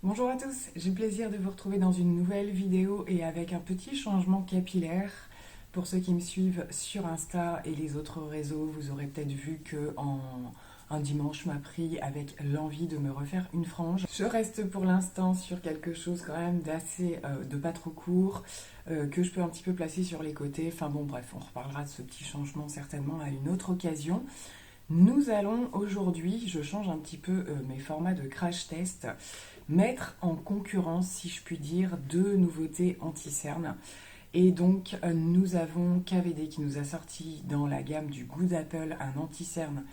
Bonjour à tous, j'ai le plaisir de vous retrouver dans une nouvelle vidéo et avec un petit changement capillaire. Pour ceux qui me suivent sur Insta et les autres réseaux, vous aurez peut-être vu que un dimanche m'a pris avec l'envie de me refaire une frange. Je reste pour l'instant sur quelque chose quand même d'assez, de pas trop court, que je peux un petit peu placer sur les côtés. Enfin bon bref, on reparlera de ce petit changement certainement à une autre occasion. Nous allons aujourd'hui, je change un petit peu mes formats de crash test, mettre en concurrence, si je puis dire, deux nouveautés anti-cernes. Et donc, nous avons KVD qui nous a sorti dans la gamme du Good Apple un anti-cerne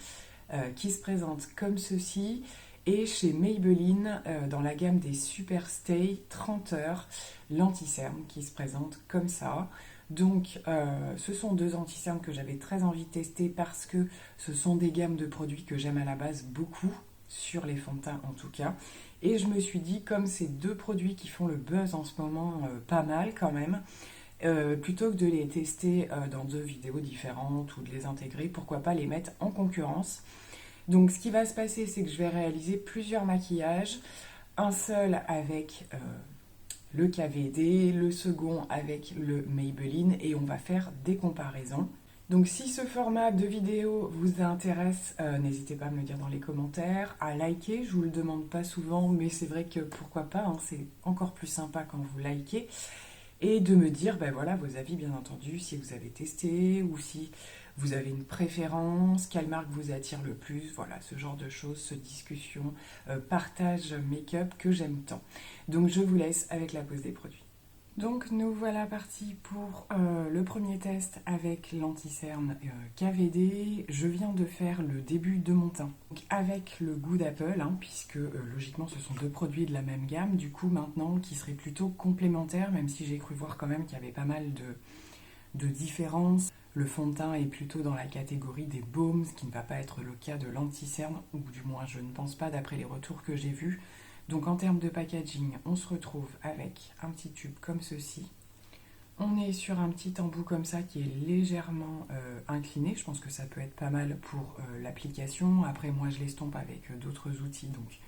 qui se présente comme ceci. Et chez Maybelline, dans la gamme des Super Stay 30 heures, l'anti-cerne qui se présente comme ça. Donc, ce sont deux anti-cernes que j'avais très envie de tester parce que ce sont des gammes de produits que j'aime à la base beaucoup, sur les fonds de teint en tout cas. Et je me suis dit, comme ces deux produits qui font le buzz en ce moment, pas mal quand même, plutôt que de les tester dans deux vidéos différentes ou de les intégrer, pourquoi pas les mettre en concurrence. Donc ce qui va se passer, c'est que je vais réaliser plusieurs maquillages, un seul avec le KVD, le second avec le Maybelline, et on va faire des comparaisons. Donc si ce format de vidéo vous intéresse, n'hésitez pas à me le dire dans les commentaires, à liker, je vous le demande pas souvent, mais c'est vrai que pourquoi pas, hein, c'est encore plus sympa quand vous likez, et de me dire ben voilà, vos avis bien entendu, si vous avez testé, ou si vous avez une préférence, quelle marque vous attire le plus, voilà, ce genre de choses, ce discussion, partage make-up que j'aime tant. Donc je vous laisse avec la pose des produits. Donc nous voilà partis pour le premier test avec l'anti-cerne KVD. Je viens de faire le début de mon teint donc avec le Good Apple, hein, puisque logiquement ce sont deux produits de la même gamme, du coup maintenant qui seraient plutôt complémentaires, même si j'ai cru voir quand même qu'il y avait pas mal de différences. Le fond de teint est plutôt dans la catégorie des baumes, ce qui ne va pas être le cas de l'anti-cerne, ou du moins je ne pense pas d'après les retours que j'ai vus. Donc en termes de packaging, on se retrouve avec un petit tube comme ceci. On est sur un petit embout comme ça qui est légèrement incliné. Je pense que ça peut être pas mal pour l'application. Après, moi, je l'estompe avec d'autres outils, donc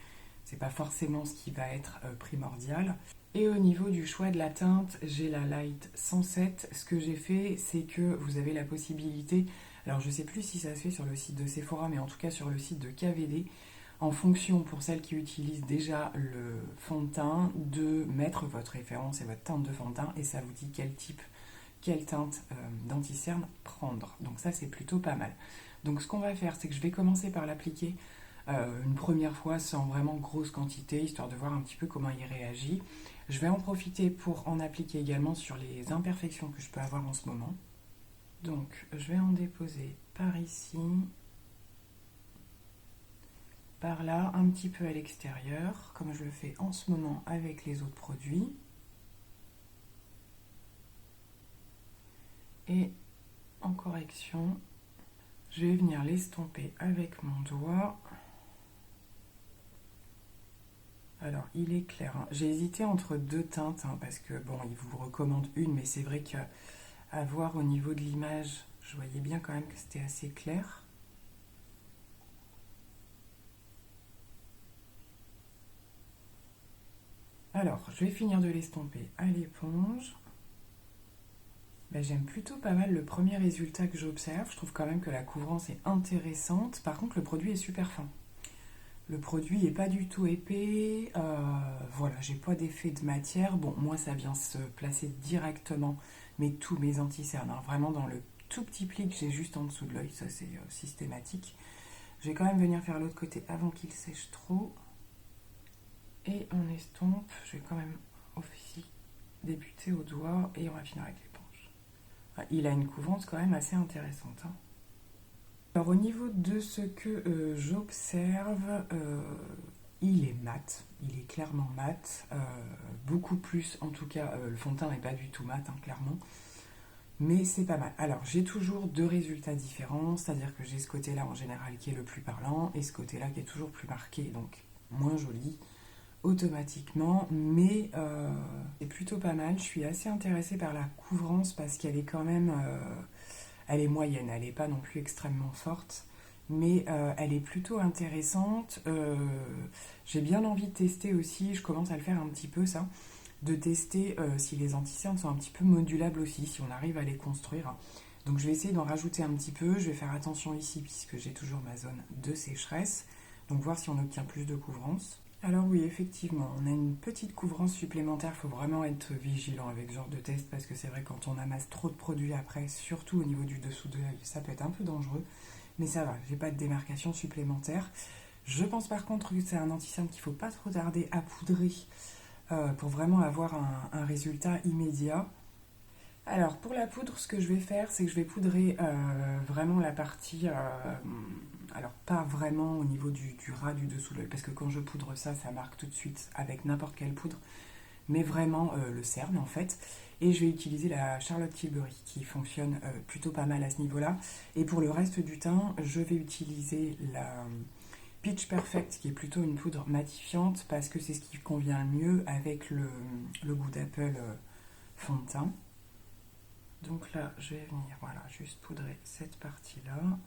c'est pas forcément ce qui va être primordial. Et au niveau du choix de la teinte, j'ai la Light 107. Ce que j'ai fait, c'est que vous avez la possibilité, alors je sais plus si ça se fait sur le site de Sephora, mais en tout cas sur le site de KVD, en fonction, pour celles qui utilisent déjà le fond de teint, de mettre votre référence et votre teinte de fond de teint, et ça vous dit quelle teinte d'anti-cerne prendre. Donc ça, c'est plutôt pas mal. Donc ce qu'on va faire, c'est que je vais commencer par l'appliquer une première fois sans vraiment grosse quantité, histoire de voir un petit peu comment il réagit. Je vais en profiter pour en appliquer également sur les imperfections que je peux avoir en ce moment. Donc je vais en déposer par ici, par là, un petit peu à l'extérieur, comme je le fais en ce moment avec les autres produits. Et en correction, je vais venir l'estomper avec mon doigt. Alors, il est clair, hein. J'ai hésité entre deux teintes, hein, parce que, bon, il vous recommande une, mais c'est vrai qu'à voir au niveau de l'image, je voyais bien quand même que c'était assez clair. Alors, je vais finir de l'estomper à l'éponge. Ben, j'aime plutôt pas mal le premier résultat que j'observe. Je trouve quand même que la couvrance est intéressante. Par contre, le produit est super fin. Le produit n'est pas du tout épais. Voilà, j'ai pas d'effet de matière. Bon, moi, ça vient se placer directement, mais tous mes anti-cernes, hein, vraiment dans le tout petit pli que j'ai juste en dessous de l'œil. Ça, c'est systématique. Je vais quand même venir faire l'autre côté avant qu'il sèche trop. Et on estompe. Je vais quand même aussi débuter au doigt et on va finir avec l'éponge. Il a une couvrance quand même assez intéressante, hein. Alors au niveau de ce que j'observe, il est mat, il est clairement mat, beaucoup plus, en tout cas le fond de teint n'est pas du tout mat, hein, clairement, mais c'est pas mal. Alors j'ai toujours deux résultats différents, c'est-à-dire que j'ai ce côté-là en général qui est le plus parlant, et ce côté-là qui est toujours plus marqué, donc moins joli, automatiquement, mais c'est plutôt pas mal. Je suis assez intéressée par la couvrance parce qu'elle est quand même... elle est moyenne, elle n'est pas non plus extrêmement forte, mais elle est plutôt intéressante. J'ai bien envie de tester aussi, je commence à le faire un petit peu ça, de tester si les anti-cernes sont un petit peu modulables aussi, si on arrive à les construire. Donc je vais essayer d'en rajouter un petit peu, je vais faire attention ici puisque j'ai toujours ma zone de sécheresse, donc voir si on obtient plus de couvrance. Alors oui, effectivement, on a une petite couvrance supplémentaire, il faut vraiment être vigilant avec ce genre de test parce que c'est vrai quand on amasse trop de produits après, surtout au niveau du dessous de l'œil, ça peut être un peu dangereux, mais ça va, j'ai pas de démarcation supplémentaire. Je pense par contre que c'est un anti-cerne qu'il ne faut pas trop tarder à poudrer pour vraiment avoir un résultat immédiat. Alors pour la poudre, ce que je vais faire, c'est que je vais poudrer vraiment la partie, alors pas vraiment au niveau du ras du dessous de l'œil, parce que quand je poudre ça, ça marque tout de suite avec n'importe quelle poudre, mais vraiment le cerne en fait. Et je vais utiliser la Charlotte Tilbury qui fonctionne plutôt pas mal à ce niveau-là. Et pour le reste du teint, je vais utiliser la Pitch Perfect qui est plutôt une poudre matifiante parce que c'est ce qui convient le mieux avec le goût d'Apple fond de teint. Donc là, je vais venir, voilà, juste poudrer cette partie-là.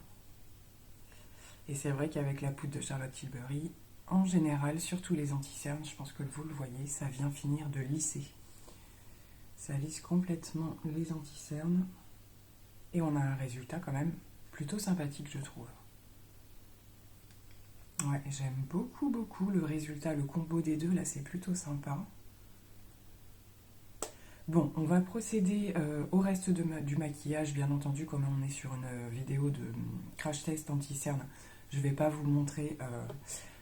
Et c'est vrai qu'avec la poudre de Charlotte Tilbury, en général, surtout les anti-cernes, je pense que vous le voyez, ça vient finir de lisser. Ça lisse complètement les anti-cernes. Et on a un résultat quand même plutôt sympathique, je trouve. Ouais, j'aime beaucoup, beaucoup le résultat, le combo des deux, là, c'est plutôt sympa. Bon, on va procéder au reste du maquillage, bien entendu, comme on est sur une vidéo de crash test anti-cerne, je ne vais pas vous montrer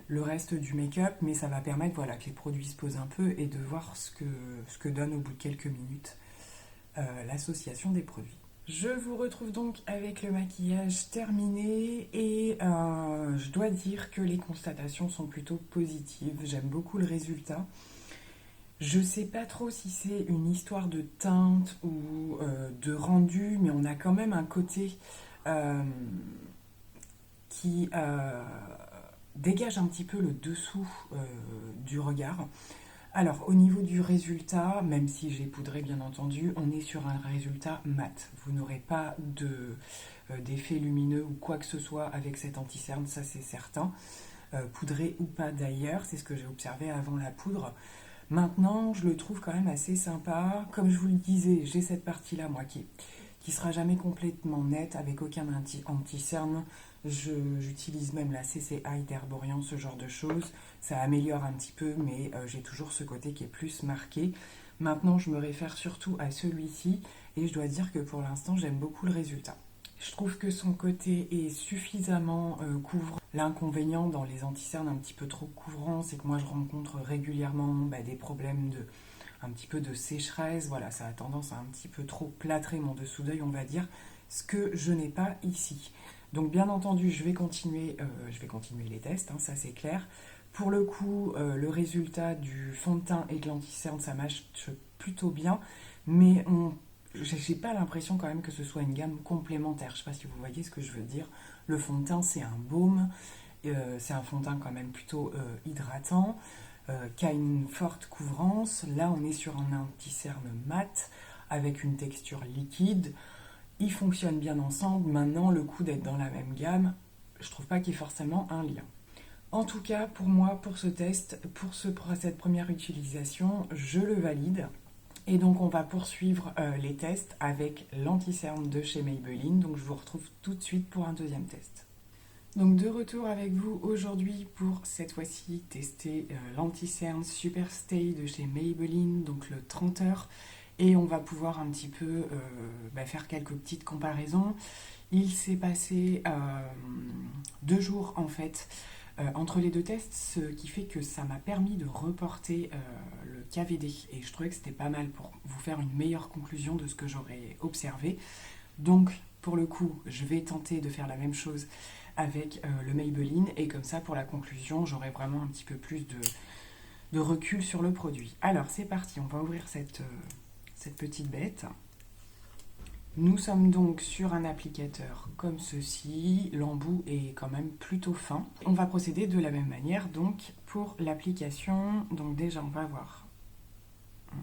le reste du make-up, mais ça va permettre voilà, que les produits se posent un peu et de voir ce que donne au bout de quelques minutes l'association des produits. Je vous retrouve donc avec le maquillage terminé et je dois dire que les constatations sont plutôt positives, j'aime beaucoup le résultat. Je sais pas trop si c'est une histoire de teinte ou de rendu, mais on a quand même un côté qui dégage un petit peu le dessous du regard. Alors, au niveau du résultat, même si j'ai poudré bien entendu, on est sur un résultat mat. Vous n'aurez pas d'effet lumineux ou quoi que ce soit avec cet anti-cerne, ça c'est certain. Poudré ou pas d'ailleurs, c'est ce que j'ai observé avant la poudre. Maintenant, je le trouve quand même assez sympa. Comme je vous le disais, j'ai cette partie-là, moi, qui sera jamais complètement nette, avec aucun anti-cerne. J'utilise même la CCI d'Herborian, ce genre de choses. Ça améliore un petit peu, mais j'ai toujours ce côté qui est plus marqué. Maintenant, je me réfère surtout à celui-ci, et je dois dire que pour l'instant, j'aime beaucoup le résultat. Je trouve que son côté est suffisamment couvrant. L'inconvénient dans les anti-cernes un petit peu trop couvrants, c'est que moi je rencontre régulièrement des problèmes un petit peu de sécheresse. Voilà, ça a tendance à un petit peu trop plâtrer mon dessous d'œil, on va dire, ce que je n'ai pas ici. Donc bien entendu, je vais continuer les tests, hein, ça c'est clair. Pour le coup, le résultat du fond de teint et de l'anti-cerne, ça marche plutôt bien, mais j'ai pas l'impression quand même que ce soit une gamme complémentaire. Je sais pas si vous voyez ce que je veux dire. Le fond de teint, c'est un baume, c'est un fond de teint quand même plutôt hydratant, qui a une forte couvrance. Là, on est sur un anti-cerne mat avec une texture liquide. Ils fonctionnent bien ensemble. Maintenant, le coup d'être dans la même gamme, je trouve pas qu'il y ait forcément un lien. En tout cas, pour moi, pour ce test, pour cette première utilisation, je le valide. Et donc on va poursuivre les tests avec l'anti-cerne de chez Maybelline. Donc je vous retrouve tout de suite pour un deuxième test. Donc de retour avec vous aujourd'hui pour cette fois-ci tester l'anti-cerne Super Stay de chez Maybelline, donc le 30 heures. Et on va pouvoir un petit peu faire quelques petites comparaisons. Il s'est passé 2 jours en fait entre les 2 tests, ce qui fait que ça m'a permis de reporter le KVD et je trouvais que c'était pas mal pour vous faire une meilleure conclusion de ce que j'aurais observé. Donc pour le coup, je vais tenter de faire la même chose avec le Maybelline et comme ça pour la conclusion, j'aurai vraiment un petit peu plus de recul sur le produit. Alors c'est parti, on va ouvrir cette petite bête. Nous sommes donc sur un applicateur comme ceci, l'embout est quand même plutôt fin. On va procéder de la même manière donc pour l'application. Donc déjà on va voir,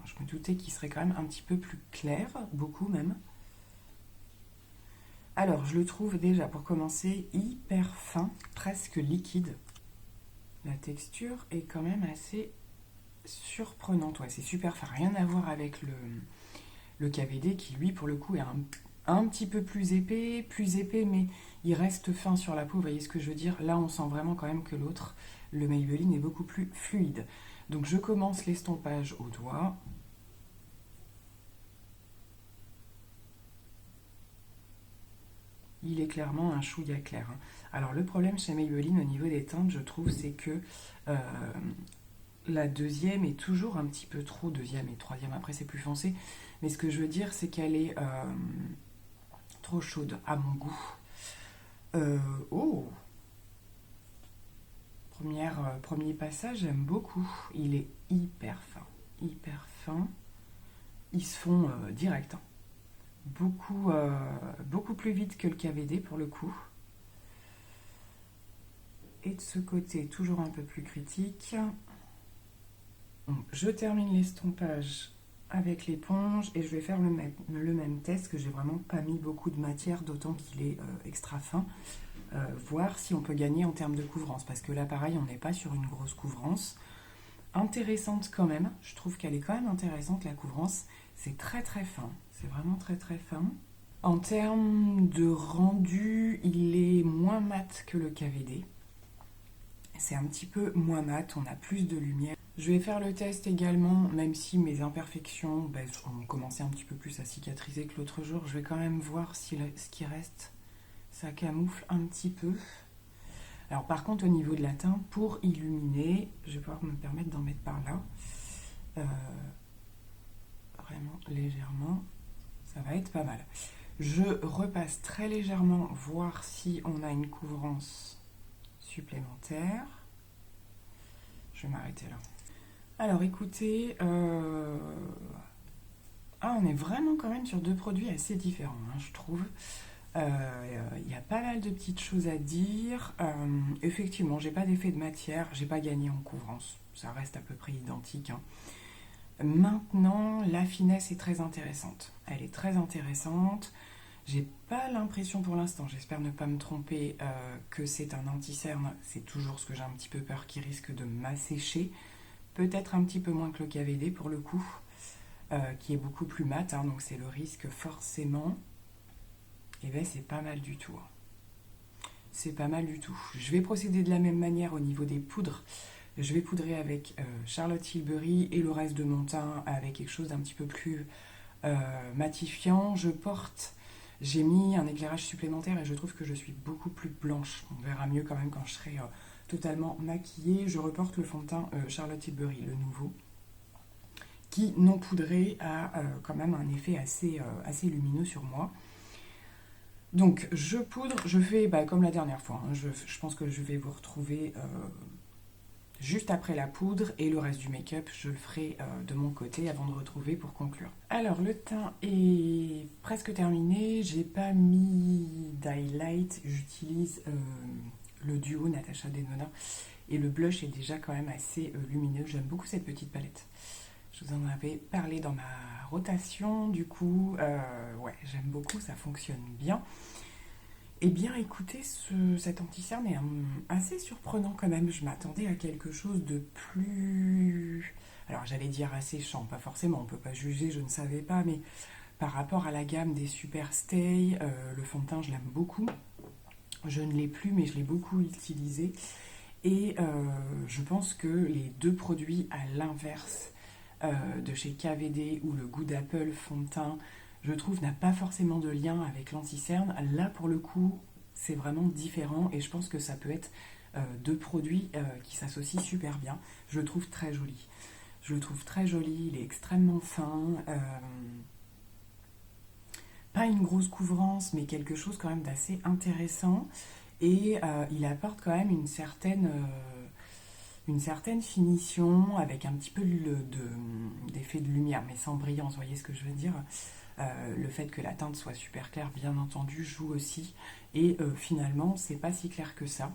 je me doutais qu'il serait quand même un petit peu plus clair, beaucoup même. Alors, je le trouve déjà, pour commencer, hyper fin, presque liquide. La texture est quand même assez surprenante. Ouais, c'est super fin. Rien à voir avec le KVD qui, lui, pour le coup, est un petit peu plus épais, mais il reste fin sur la peau. Vous voyez ce que je veux dire? Là, on sent vraiment quand même que l'autre, le Maybelline, est beaucoup plus fluide. Donc, je commence l'estompage au doigt. Il est clairement un chouïa clair, hein. Alors le problème chez Maybelline au niveau des teintes, je trouve, c'est que euh, la deuxième est toujours un petit peu trop, deuxième et troisième après c'est plus foncé, mais ce que je veux dire c'est qu'elle est trop chaude à mon goût. Oh, premier passage, j'aime beaucoup. Il est hyper fin, hyper fin. Ils se font direct, hein. Beaucoup plus vite que le KVD pour le coup. Et de ce côté, toujours un peu plus critique. Je termine l'estompage avec l'éponge et je vais faire le même test, que j'ai vraiment pas mis beaucoup de matière, d'autant qu'il est extra fin. Voir si on peut gagner en termes de couvrance, parce que là pareil, on n'est pas sur une grosse couvrance. Intéressante quand même, je trouve qu'elle est quand même intéressante la couvrance. C'est très très fin, c'est vraiment très très fin. En termes de rendu, il est moins mat que le KVD. C'est un petit peu moins mat, on a plus de lumière. Je vais faire le test également, même si mes imperfections ont commencé un petit peu plus à cicatriser que l'autre jour. Je vais quand même voir si ce qui reste, ça camoufle un petit peu. Alors par contre, au niveau de la teinte, pour illuminer, je vais pouvoir me permettre d'en mettre par là. Vraiment légèrement, ça va être pas mal. Je repasse très légèrement, voir si on a une couvrance supplémentaire. Je vais m'arrêter là. Alors écoutez, on est vraiment quand même sur deux produits assez différents, hein, je trouve. Il y a pas mal de petites choses à dire. Effectivement, j'ai pas d'effet de matière, j'ai pas gagné en couvrance. Ça reste à peu près identique, hein. Maintenant, la finesse est très intéressante. Elle est très intéressante. J'ai pas l'impression pour l'instant, j'espère ne pas me tromper, que c'est un anti-cerne. C'est toujours ce que j'ai un petit peu peur qui risque de m'assécher. Peut-être un petit peu moins que le KVD pour le coup, qui est beaucoup plus mat, hein, donc c'est le risque forcément. Et bien c'est pas mal du tout. C'est pas mal du tout. Je vais procéder de la même manière au niveau des poudres. Je vais poudrer avec Charlotte Tilbury et le reste de mon teint avec quelque chose d'un petit peu plus matifiant. J'ai mis un éclairage supplémentaire et je trouve que je suis beaucoup plus blanche. On verra mieux quand même quand je serai totalement maquillée. Je reporte le fond de teint Charlotte Tilbury, le nouveau, qui non poudré a quand même un effet assez lumineux sur moi. Donc je poudre, je fais comme la dernière fois, hein. Je pense que je vais vous retrouver juste après la poudre, et le reste du make-up je le ferai de mon côté avant de retrouver pour conclure. Alors le teint est presque terminé, j'ai pas mis d'highlight, j'utilise le duo Natasha Denona et le blush est déjà quand même assez lumineux. J'aime beaucoup cette petite palette. Je vous en avais parlé dans ma rotation, du coup, ouais, j'aime beaucoup, ça fonctionne bien. Eh bien, écoutez, cet anti-cerne est assez surprenant quand même. Je m'attendais à quelque chose de plus... Alors, j'allais dire asséchant, pas forcément, on ne peut pas juger, je ne savais pas, mais par rapport à la gamme des Super Stay, le fond de teint, je l'aime beaucoup. Je ne l'ai plus, mais je l'ai beaucoup utilisé. Et je pense que les deux produits à l'inverse de chez KVD ou le Good Apple fond de teint, je trouve, n'a pas forcément de lien avec l'anti-cerne. Là, pour le coup, c'est vraiment différent et je pense que ça peut être deux produits qui s'associent super bien. Je le trouve très joli. Je le trouve très joli, il est extrêmement fin. Pas une grosse couvrance, mais quelque chose quand même d'assez intéressant. Et il apporte quand même une certaine finition avec un petit peu d'effet de lumière, mais sans brillance, vous voyez ce que je veux dire. Le fait que la teinte soit super claire, bien entendu, joue aussi. Et finalement, c'est pas si clair que ça.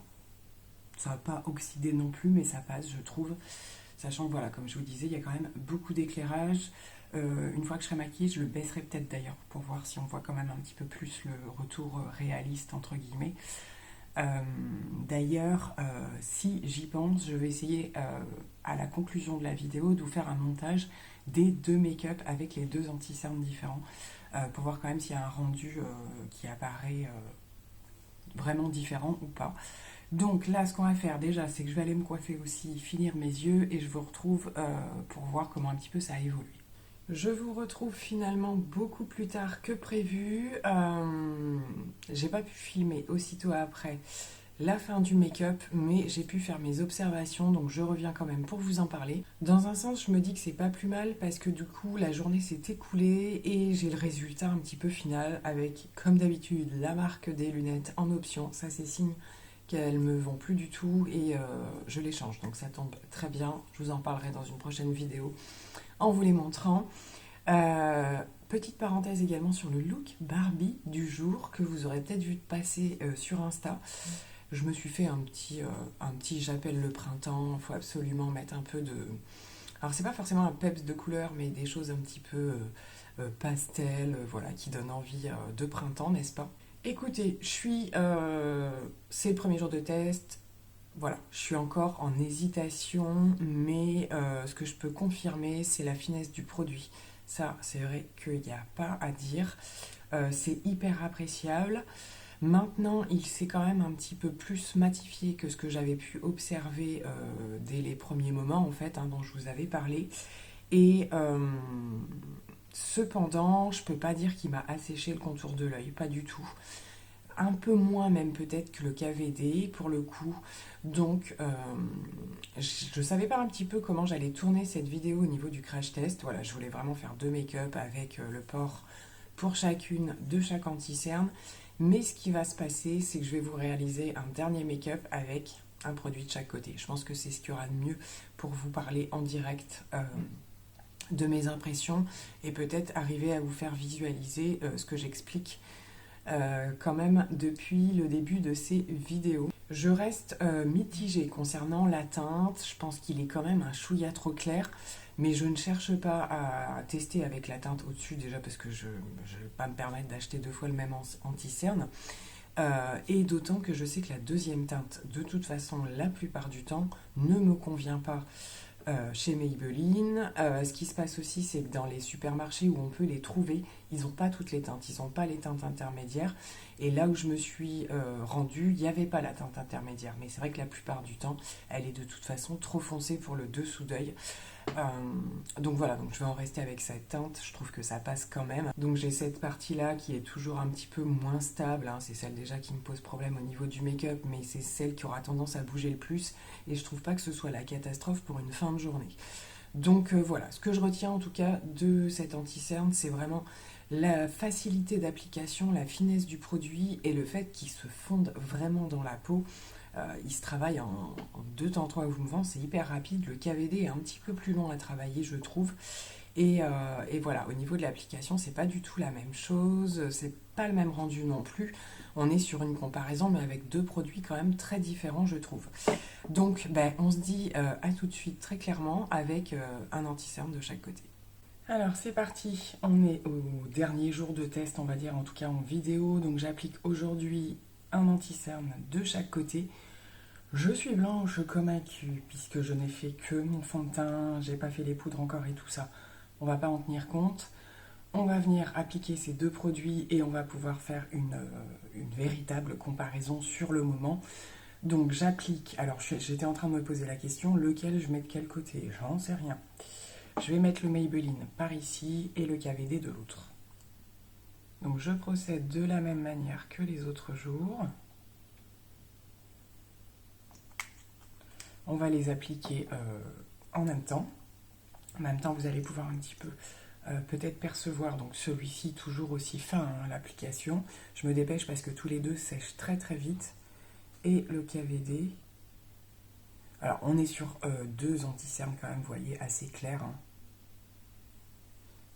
Ça va pas oxyder non plus, mais ça passe, je trouve. Sachant que voilà, comme je vous disais, il y a quand même beaucoup d'éclairage. Une fois que je serai maquillée, je le baisserai peut-être d'ailleurs pour voir si on voit quand même un petit peu plus le retour réaliste entre guillemets. D'ailleurs, si j'y pense, je vais essayer à la conclusion de la vidéo de vous faire un montage des deux make-up avec les deux anti-cernes différents pour voir quand même s'il y a un rendu qui apparaît vraiment différent ou pas. Donc là, ce qu'on va faire déjà, c'est que je vais aller me coiffer aussi, finir mes yeux et je vous retrouve pour voir comment un petit peu ça a évolué. Je vous retrouve finalement beaucoup plus tard que prévu. J'ai pas pu filmer aussitôt après la fin du make-up, mais j'ai pu faire mes observations, donc je reviens quand même pour vous en parler. Dans un sens, je me dis que c'est pas plus mal parce que du coup, la journée s'est écoulée et j'ai le résultat un petit peu final avec, comme d'habitude, la marque des lunettes en option. Ça, c'est signe qu'elles me vont plus du tout et je les change, donc ça tombe très bien. Je vous en parlerai dans une prochaine vidéo en vous les montrant. Petite parenthèse également sur le look Barbie du jour que vous aurez peut-être vu passer sur Insta. Je me suis fait un petit j'appelle le printemps, il faut absolument mettre un peu de... Alors c'est pas forcément un peps de couleur, mais des choses un petit peu pastel, voilà, qui donnent envie de printemps, n'est-ce pas? Écoutez, c'est le premier jour de test, voilà, je suis encore en hésitation, mais ce que je peux confirmer, c'est la finesse du produit. Ça, c'est vrai qu'il n'y a pas à dire. C'est hyper appréciable. Maintenant, il s'est quand même un petit peu plus matifié que ce que j'avais pu observer dès les premiers moments, en fait, dont je vous avais parlé. Et cependant, je peux pas dire qu'il m'a asséché le contour de l'œil, pas du tout. Un peu moins même peut-être que le KVD pour le coup. Donc je savais pas un petit peu comment j'allais tourner cette vidéo au niveau du crash test. Voilà, je voulais vraiment faire deux make-up avec le port pour chacune de chaque anti-cerne. Mais ce qui va se passer, c'est que je vais vous réaliser un dernier make-up avec un produit de chaque côté. Je pense que c'est ce qu'il y aura de mieux pour vous parler en direct de mes impressions et peut-être arriver à vous faire visualiser ce que j'explique quand même depuis le début de ces vidéos. Je reste mitigée concernant la teinte, je pense qu'il est quand même un chouïa trop clair, mais je ne cherche pas à tester avec la teinte au-dessus déjà parce que je ne vais pas me permettre d'acheter deux fois le même anti-cerne. Et d'autant que je sais que la deuxième teinte, de toute façon, la plupart du temps, ne me convient pas chez Maybelline. Ce qui se passe aussi, c'est que dans les supermarchés où on peut les trouver, ils n'ont pas toutes les teintes, ils n'ont pas les teintes intermédiaires. Et là où je me suis rendue, il n'y avait pas la teinte intermédiaire. Mais c'est vrai que la plupart du temps, elle est de toute façon trop foncée pour le dessous d'œil. Donc voilà, donc je vais en rester avec cette teinte, je trouve que ça passe quand même. Donc j'ai cette partie-là qui est toujours un petit peu moins stable, c'est celle déjà qui me pose problème au niveau du make-up, mais c'est celle qui aura tendance à bouger le plus, et je trouve pas que ce soit la catastrophe pour une fin de journée. Donc voilà, ce que je retiens en tout cas de cet anti-cerne, c'est vraiment la facilité d'application, la finesse du produit et le fait qu'il se fonde vraiment dans la peau. Il se travaille en 2 temps 3 mouvements, c'est hyper rapide. Le KVD est un petit peu plus long à travailler, je trouve. Et voilà, au niveau de l'application, c'est pas du tout la même chose, c'est pas le même rendu non plus. On est sur une comparaison, mais avec deux produits quand même très différents, je trouve. Donc, on se dit à tout de suite, très clairement, avec un anti-cerne de chaque côté. Alors c'est parti, on est au dernier jour de test, on va dire, en tout cas en vidéo. Donc j'applique aujourd'hui un anti-cerne de chaque côté. Je suis blanche comme un cul, puisque je n'ai fait que mon fond de teint, j'ai pas fait les poudres encore et tout ça. On va pas en tenir compte. On va venir appliquer ces deux produits et on va pouvoir faire une véritable comparaison sur le moment. Donc j'applique, alors j'étais en train de me poser la question, lequel je mets de quel côté? J'en sais rien. Je vais mettre le Maybelline par ici et le KVD de l'autre. Donc je procède de la même manière que les autres jours. On va les appliquer en même temps. En même temps, vous allez pouvoir un petit peu peut-être percevoir, donc celui-ci toujours aussi fin, l'application. Je me dépêche parce que tous les deux sèchent très très vite. Et le KVD. Alors, on est sur deux anti-cernes quand même, vous voyez, assez clairs.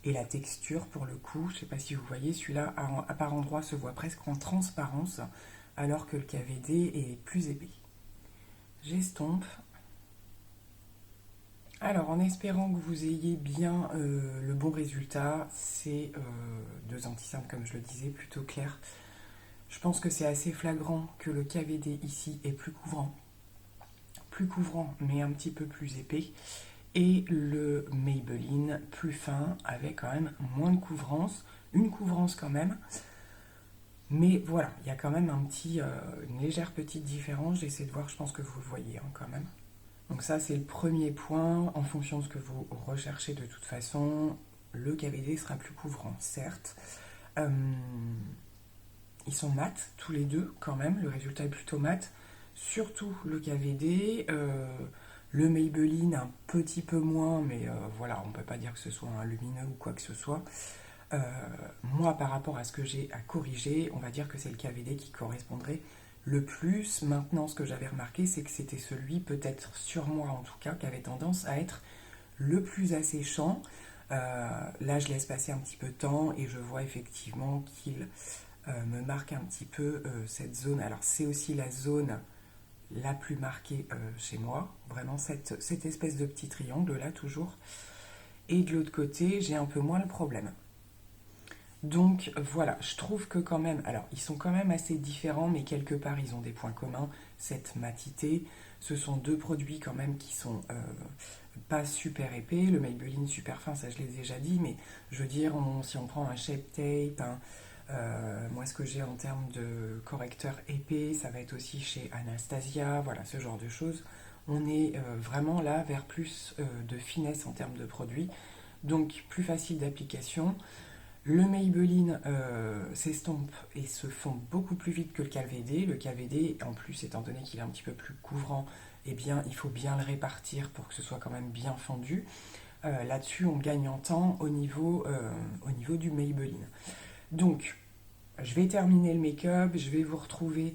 Et la texture, pour le coup, je ne sais pas si vous voyez, celui-là, à par endroits, se voit presque en transparence, alors que le KVD est plus épais. J'estompe. Alors, en espérant que vous ayez bien le bon résultat, c'est deux anti-cernes, comme je le disais, plutôt clairs. Je pense que c'est assez flagrant que le KVD ici est plus couvrant mais un petit peu plus épais, et le Maybelline plus fin avec quand même moins de couvrance, une couvrance quand même, mais voilà, il y a quand même une légère petite différence. J'essaie de voir, je pense que vous le voyez hein, quand même. Donc ça c'est le premier point, en fonction de ce que vous recherchez de toute façon, le KVD sera plus couvrant, certes. Euh, Ils sont mat, tous les deux quand même, le résultat est plutôt mat, surtout le KVD, le Maybelline un petit peu moins, mais voilà, on ne peut pas dire que ce soit un lumineux ou quoi que ce soit. Euh, Moi, par rapport à ce que j'ai à corriger, on va dire que c'est le KVD qui correspondrait le plus. Maintenant, ce que j'avais remarqué, c'est que c'était celui, peut-être sur moi en tout cas, qui avait tendance à être le plus asséchant. Là, je laisse passer un petit peu de temps et je vois effectivement qu'il me marque un petit peu cette zone. Alors, c'est aussi la zone la plus marquée chez moi, vraiment cette espèce de petit triangle là, toujours. Et de l'autre côté, j'ai un peu moins le problème. Donc voilà, je trouve que quand même, alors ils sont quand même assez différents, mais quelque part ils ont des points communs. Cette matité, ce sont deux produits quand même qui sont pas super épais. Le Maybelline super fin, ça je l'ai déjà dit, mais je veux dire, si on prend un Shape Tape, moi ce que j'ai en termes de correcteur épais, ça va être aussi chez Anastasia, voilà ce genre de choses. On est vraiment là vers plus de finesse en termes de produits, donc plus facile d'application. Le Maybelline s'estompe et se fond beaucoup plus vite que le KVD. Le KVD, en plus, étant donné qu'il est un petit peu plus couvrant, eh bien, il faut bien le répartir pour que ce soit quand même bien fondu. Là-dessus, on gagne en temps au niveau du Maybelline. Donc, je vais terminer le make-up, je vais vous retrouver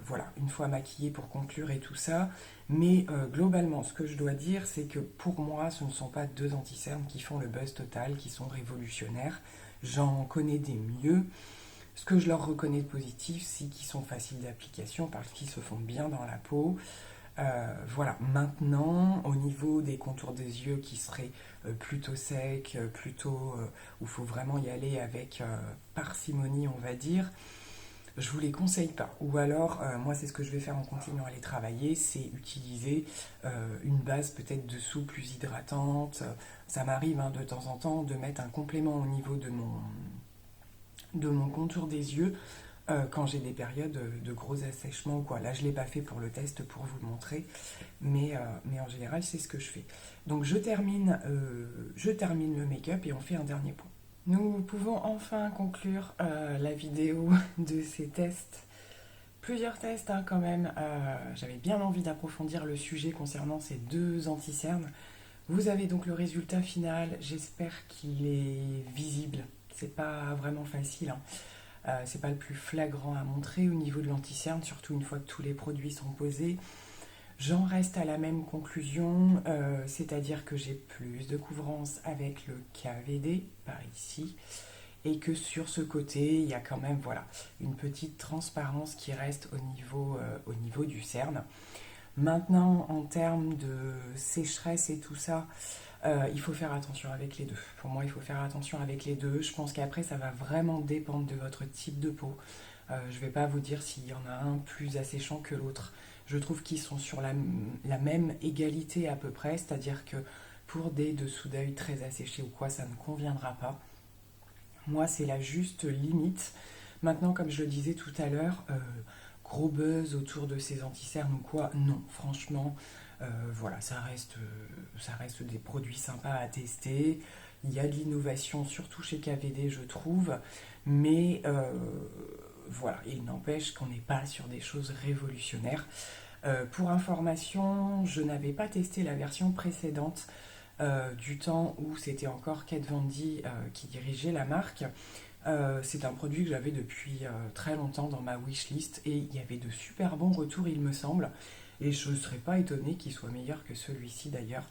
voilà, une fois maquillée pour conclure et tout ça. Mais globalement, ce que je dois dire, c'est que pour moi, ce ne sont pas deux anti-cernes qui font le buzz total, qui sont révolutionnaires. J'en connais des mieux. Ce que je leur reconnais de positif, c'est qu'ils sont faciles d'application parce qu'ils se font bien dans la peau. Voilà, maintenant, au niveau des contours des yeux qui seraient plutôt secs, où il faut vraiment y aller avec parcimonie, on va dire, je vous les conseille pas. Ou alors, moi, c'est ce que je vais faire en continuant à les travailler, c'est utiliser une base peut-être dessous plus hydratante. Ça m'arrive hein, de temps en temps de mettre un complément au niveau de mon contour des yeux quand j'ai des périodes de gros assèchements ou quoi. Là, je ne l'ai pas fait pour le test pour vous le montrer, mais en général, c'est ce que je fais. Donc, je termine le make-up et on fait un dernier point. Nous pouvons enfin conclure la vidéo de ces tests. Plusieurs tests hein, quand même. J'avais bien envie d'approfondir le sujet concernant ces deux anti-cernes. Vous avez donc le résultat final. J'espère qu'il est visible. C'est pas vraiment facile. Hein. C'est pas le plus flagrant à montrer au niveau de l'anti-cerne, surtout une fois que tous les produits sont posés. J'en reste à la même conclusion, c'est-à-dire que j'ai plus de couvrance avec le KVD par ici, et que sur ce côté, il y a quand même voilà, une petite transparence qui reste au niveau du cerne. Maintenant, en termes de sécheresse et tout ça, il faut faire attention avec les deux. Pour moi, il faut faire attention avec les deux. Je pense qu'après, ça va vraiment dépendre de votre type de peau. Je ne vais pas vous dire s'il y en a un plus asséchant que l'autre. Je trouve qu'ils sont sur la même égalité à peu près, c'est-à-dire que pour des dessous d'œil très asséchés ou quoi, ça ne conviendra pas. Moi, c'est la juste limite. Maintenant, comme je le disais tout à l'heure, gros buzz autour de ces anti-cernes ou quoi, non, franchement, voilà, ça reste des produits sympas à tester. Il y a de l'innovation, surtout chez KVD, je trouve, mais voilà, il n'empêche qu'on n'est pas sur des choses révolutionnaires. Pour information, je n'avais pas testé la version précédente du temps où c'était encore Kat Von D qui dirigeait la marque. C'est un produit que j'avais depuis très longtemps dans ma wishlist et il y avait de super bons retours, il me semble. Et je ne serais pas étonnée qu'il soit meilleur que celui-ci d'ailleurs.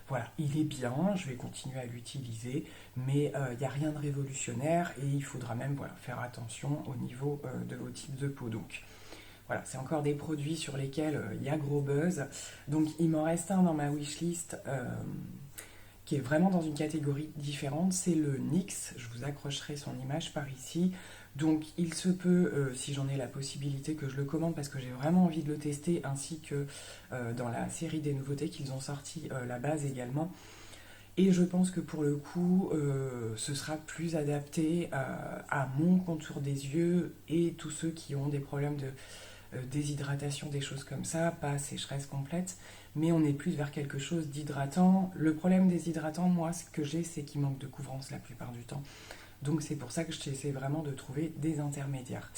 Voilà, il est bien, je vais continuer à l'utiliser, mais il n'y a rien de révolutionnaire et il faudra même voilà, faire attention au niveau de vos types de peau. Donc voilà, c'est encore des produits sur lesquels il y a gros buzz. Donc il m'en reste un dans ma wishlist qui est vraiment dans une catégorie différente, c'est le NYX. Je vous accrocherai son image par ici. Donc il se peut, si j'en ai la possibilité, que je le commande parce que j'ai vraiment envie de le tester, ainsi que dans la série des nouveautés qu'ils ont sorti, la base également. Et je pense que pour le coup, ce sera plus adapté à mon contour des yeux et tous ceux qui ont des problèmes de déshydratation, des choses comme ça, pas sécheresse complète, mais on est plus vers quelque chose d'hydratant. Le problème des hydratants, moi, ce que j'ai, c'est qu'il manque de couvrance la plupart du temps. Donc c'est pour ça que j'essaie vraiment de trouver des intermédiaires.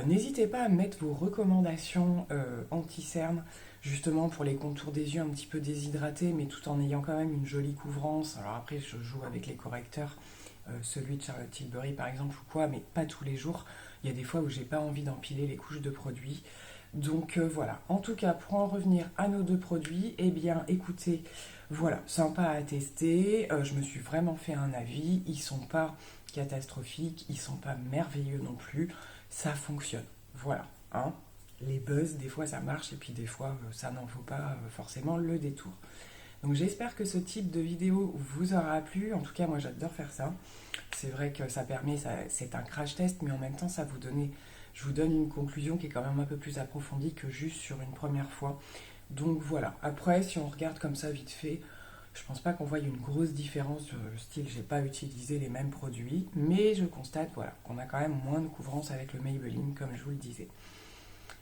N'hésitez pas à mettre vos recommandations anti-cernes, justement pour les contours des yeux un petit peu déshydratés, mais tout en ayant quand même une jolie couvrance. Alors après, je joue avec les correcteurs, celui de Charlotte Tilbury par exemple ou quoi, mais pas tous les jours. Il y a des fois où j'ai pas envie d'empiler les couches de produits. Donc voilà. En tout cas, pour en revenir à nos deux produits, eh bien écoutez, voilà, sympa à tester. Je me suis vraiment fait un avis. Ils sont pas catastrophiques, ils sont pas merveilleux non plus. Ça fonctionne. Voilà. Hein. Les buzz, des fois ça marche et puis des fois ça n'en vaut pas forcément le détour. Donc j'espère que ce type de vidéo vous aura plu. En tout cas, moi j'adore faire ça. C'est vrai que ça permet, c'est un crash test, mais en même temps, je vous donne une conclusion qui est quand même un peu plus approfondie que juste sur une première fois. Donc voilà. Après, si on regarde comme ça vite fait, je pense pas qu'on voie une grosse différence sur le style. J'ai pas utilisé les mêmes produits, mais je constate voilà qu'on a quand même moins de couvrance avec le Maybelline, comme je vous le disais.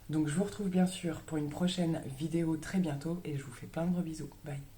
Donc je vous retrouve bien sûr pour une prochaine vidéo très bientôt et je vous fais plein de gros bisous. Bye.